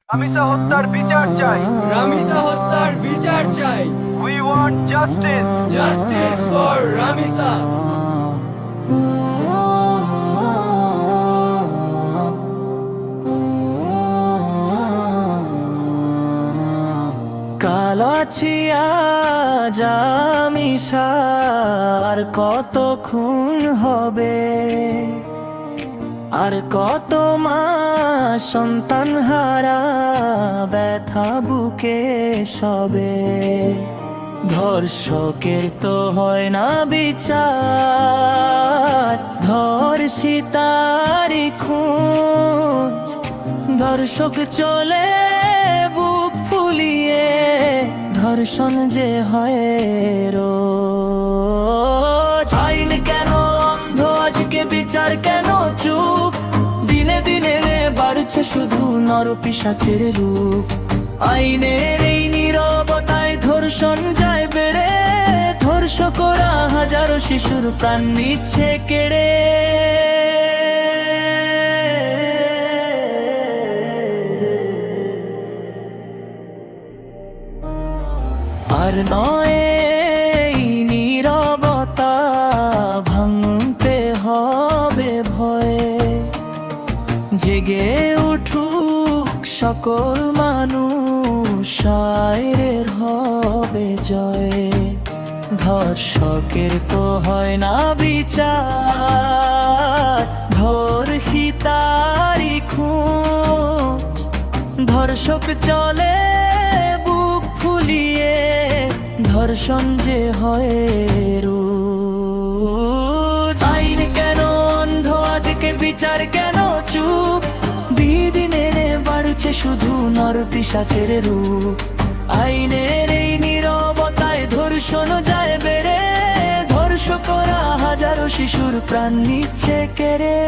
রামিসা হত্যার বিচার চাই। রামিসা হত্যার বিচার চাই। We want justice. Justice for Ramisa. কালাছিয়া জামিসার কত খুন হবে, আর কত মা সন্তান হারা ব্যথা বুকে সবে। ধর্ষকের তো হয় না বিচার, ধর্ষিতারি খোঁজ। ধর্ষক চলে বুক ফুলিয়ে, ধর্ষণ যে হয় রোজ। আইন কেন অন্ধ, আজকে বিচার কেন চুপ? দিনে দিনে বাড়ছে শুধু নরপিশাচের রূপ। আইনের এই নীরবতায় ধর্ষণ যায় বেড়ে, ধর্ষকরা হাজারো শিশুর প্রাণ নিচ্ছে কেড়ে। আর নয় এই নীরবতা ভাঙতে হবে ভয়ে। জেগে উঠুক সকল মানুষ, শায়ের হবে জয়। ধর্ষকের তো হয় না বিচার, ধর্ষিতারি খোঁজ। ধর্ষক চলে বুক ফুলিয়ে, ধর্ষণ যে হয় রোজ। আইন কেন অন্ধ, আজকে বিচার কেন চুপ? দিনে বাড়ছে শুধু নরপিশাচের রূপ। আইনের এই নীরবতায় ধর্ষণ যায় বেড়ে, ধর্ষকরা হাজারো শিশুর প্রাণ নিচ্ছে কেড়ে।